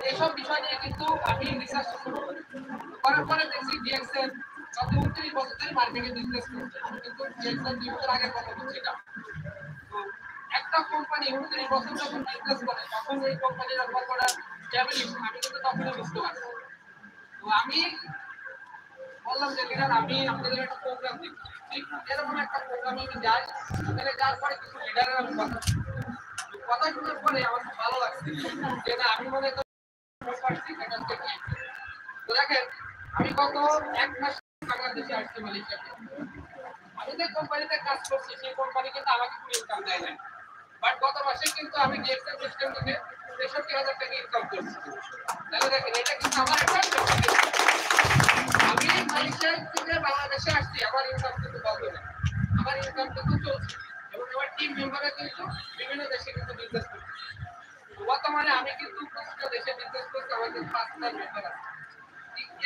এইসব বিষয় নিয়ে কিন্তু আমি রিসার্চ শুরু করি। করার পরে দেখছি ডিএক্সএল গত ৩৯ বছর ধরে মার্কেটে বিজনেস করছে। আমি কিন্তু ডিএক্সএল ২ বছর আগের কথা বলছি না। তো একটা কোম্পানি ৩৯ বছর যখন বিজনেস করে তখন এই কোম্পানির কতটা স্ট্যাবলিশ আমি কিন্তু তখনই বুঝতে পারছি। তো আমি বললাম যে লিডার আমি আপনাদের একটা প্রোগ্রাম দিই। ঠিক এরকম একটা প্রোগ্রামে আমি যাই। সেখানে যাওয়ার পরে কিছু লিডারের আমি কথা শোনার পরে আমার খুব ভালো লাগছে যে না আমি মনে করি তো দেখেন আমি গত ১ মাস বাংলাদেশে আসছি মালয়েশিয়াতে। আমি যে কোম্পানিতে কাজ করছি সেই কোম্পানি কিন্তু আমাকে কোনো ইনকাম দেয় না। বাট গত মাসে কিন্তু আমি ডিএক্সএল সিস্টেম থেকে ৬৩,০০০ টাকা ইনকাম করছি। তাহলে দেখেন এটা কিন্তু আমার একটা আমি মালয়েশিয়া থেকে বাংলাদেশে আসছি আমার ইনকাম কিন্তু বন্ধ না। আমার ইনকাম কিন্তু চলছে এবং আমার টিম মেম্বাররা কিন্তু বিভিন্ন দেশে কিন্তু বিজনেস করছে। বর্তমানে আমি কিন্তু প্রতিটা দেশে বিজনেস করছি আমার কিন্তু ৫,০০০ মেম্বার আছে।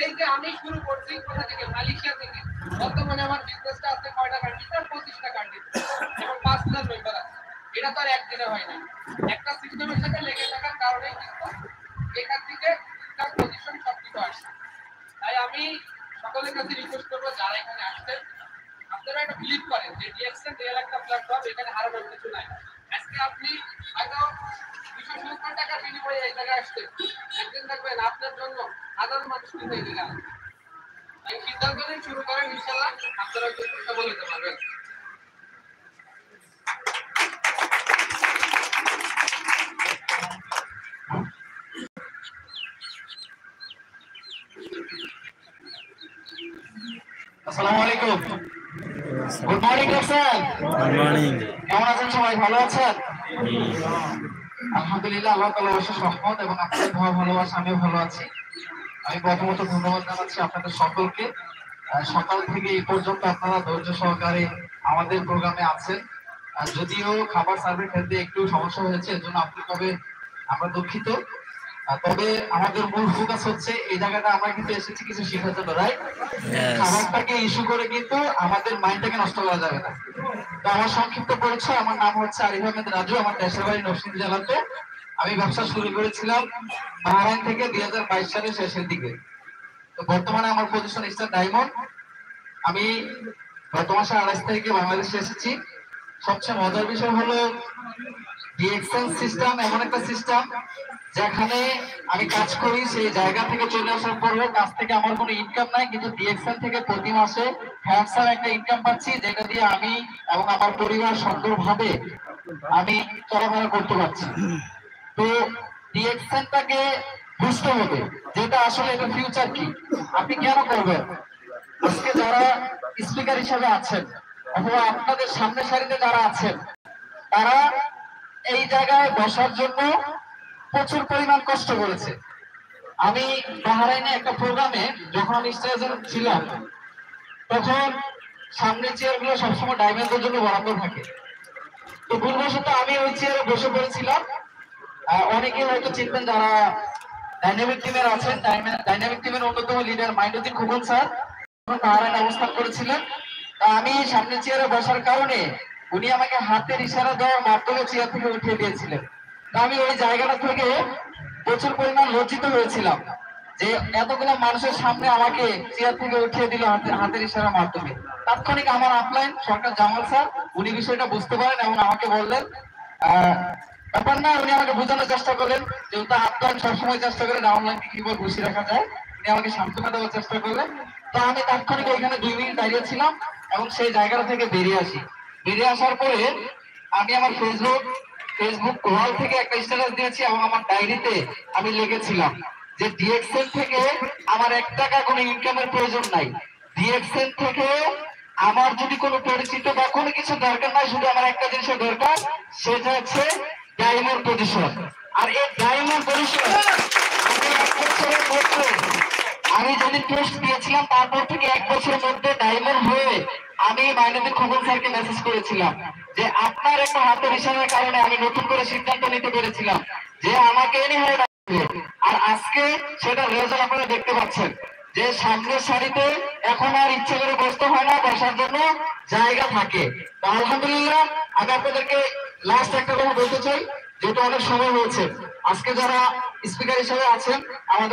এই যে আমি শুরু করছি কোথা থেকে মালয়েশিয়া থেকে বর্তমানে আমার বিজনেসটা আছে কয়টা কান্ট্রি ২৫টা কান্ট্রি এবং ৫,০০০ মেম্বার আছে। এটা তো আর একদিনে হয় না। একটা সিস্টেমের সাথে লেগে থাকার কারণে কিন্তু এখান থেকে ইনকাম পজিশন সবকিছু আসে। তাই আমি সকলের কাছে রিকোয়েস্ট করবো যারা এখানে আসছেন আপনারা একটা বিলিভ করেন যে ডিএক্সএল রিয়েল একটা প্ল্যাটফর্ম এখানে হারানোর কিছু নাই। আজকে আপনি হয়তো ২৭০ টাকার বিনিময়ে এই জায়গায় আসছেন, একদিন দেখবেন আপনার জন্য হাজার মানুষ কিন্তু এই জায়গায় আসবে। তাই সিদ্ধান্ত নিয়ে শুরু করেন ইনশাল্লাহ আপনারা চেষ্টা বলে দিতে পারবেন। আসসালামু আলাইকুম। Good morning sir. Good morning. কেমন আছেন সবাই? ভালো আছেন? আলহামদুলিল্লাহ, আল্লাহ তাআলার অশেষ রহমত এবং আপনাদের দোয়া ভালোবাসা আমিও ভালো আছি। আমি প্রথমত ধন্যবাদ জানাচ্ছি আপনাদের সকলকে। সকাল থেকে এই পর্যন্ত আপনারা ধৈর্য সহকারে আমাদের প্রোগ্রামে আছেন। যদিও খাবার সার্ভের ক্ষেত্রে একটু সমস্যা হয়েছে, এর জন্য আমরা দুঃখিত। তবে আমাদের মূল ফোকাস হচ্ছে এই জায়গাটা আমরা কিন্তু এসেছি কিছু শেখার জন্য, রাইট? খাবারটাকে ইস্যু করে কিন্তু আমাদের মাইন্ডটাকে নষ্ট করা যাবে না। তো আমার সংক্ষিপ্ত পরিচয়, আমার নাম হচ্ছে আরিফ আহমেদ রাজু, আমার দেশের বাড়ি নরসিংদী জেলাতে। আমি ব্যবসা শুরু করেছিলাম বাহরাইন থেকে ২০২২ সালের শেষের দিকে। তো বর্তমানে আমার পজিশন স্টার ডায়মন্ড। আমি গত মাসে ২৮ তারিখে বাংলাদেশে এসেছি। সবচেয়ে মজার বিষয় হলো ডিএক্সএল সিস্টেম এমন একটা সিস্টেম যেখানে আমি কাজ করি, সেই জায়গা থেকে চলে আসার পরেও কাজ থেকে আমার কোনো ইনকাম নাই, কিন্তু ডিএক্সএল থেকে প্রতি মাসে হ্যান্ডসাম একটা ইনকাম পাচ্ছি, যেটা দিয়ে আমি এবং আমার পরিবার সুন্দরভাবে আমি চলাফেরা করতে পারছি। তো ডিএক্সএলটাকে বুঝতে হবে যেটা আসলে এটা ফিউচার কি, আপনি কেন করবেন। আজকে যারা স্পিকার হিসেবে আছেন অথবা আপনাদের সামনে সারিতে যারা আছেন, তারা এই জায়গায় বসার জন্য প্রচুর পরিমাণ কষ্ট করেছে। আমি বাহরাইনে একটা প্রোগ্রামে যখন আমি স্টেজে ছিলাম, তখন সামনের চেয়ার গুলো সবসময় ডাইমেন্ডের জন্য বরাদ্দ থাকে। তো ভুলবশত আমি ওই চেয়ারে বসে পড়েছিলাম। অনেকে হয়তো চিনবেন যারা ডাইনামিক টিমের আছেন। ডাইনামিক টিমের অন্যতম লিডার মাইনুদ্দিন খোকন স্যার বাহরাইনে অবস্থান করেছিলেন। তা আমি সামনের চেয়ারে বসার কারণে উনি আমাকে হাতের ইশারা দেওয়ার মাধ্যমে চেয়ার থেকে উঠিয়ে দিয়েছিলেন। তা আমি ওই জায়গাটা থেকে প্রচুর পরিমাণ লজ্জিত হয়েছিলাম যে এতগুলো মানুষের সামনে আমাকে চেয়ার থেকে উঠিয়ে দিল হাতের ইশারার মাধ্যমে। তাৎক্ষণিক আমার আপলাইন সরকার জামাল স্যার উনি বিষয়টা বুঝতে পারেন এবং আমাকে বললেন ব্যাপার না, উনি আমাকে বোঝানোর চেষ্টা করলেন যেহেতু আপলাইন সবসময় চেষ্টা করেন অনলাইনকে কিভাবে খুশি রাখা যায়, উনি আমাকে সান্ত্বনা দেওয়ার চেষ্টা করলেন। তো আমি তাৎক্ষণিক ওইখানে ২ মিনিট দাঁড়িয়ে ছিলাম এবং সেই জায়গাটা থেকে বেরিয়ে আসি। বেরিয়ে আসার পরে আমি আমার ফেসবুক ওয়াল থেকে একটা স্ট্যাটাস দিয়েছি এবং আমার ডায়েরিতে আমি লিখেছিলাম যে ডিএক্সএল থেকে আমার ১ টাকা কোনো ইনকামের প্রয়োজন নাই। ডিএক্সএল থেকে আমার যদি কোনো পরিচিত বা কোনো কিছু দরকার নাই, শুধু আমার একটা জিনিসের দরকার, সেটা হচ্ছে ডায়মন্ড পজিশন। আর এই ডায়মন্ড পজিশন আমি ১ বছরের মধ্যে, আমি যদি টেস্ট দিয়েছিলাম তারপর থেকে ১ বছরের মধ্যে ডায়মন্ড হয়ে আমি মাইনুদ্দিন খোকন স্যারকে মেসেজ করেছিলাম যে আপনার একটা হাতের ইশারার কারণে আমি নতুন করে সিদ্ধান্ত নিতে পেরেছিলাম যে আমাকে এনিহাউ ডাকবে। আর আজকে সেটা রেজাল্ট আপনারা দেখতে পাচ্ছেন যে সামনের সারিতে এখন আর ইচ্ছে করে বসতে হয় না, বসার জন্য জায়গা থাকে। তো আলহামদুলিল্লাহ, আমি আপনাদেরকে লাস্ট একটা কথা বলতে চাই যেহেতু অনেক সময় হয়েছে, আজকে যারা স্পিকার হিসেবে আছেন আমাদের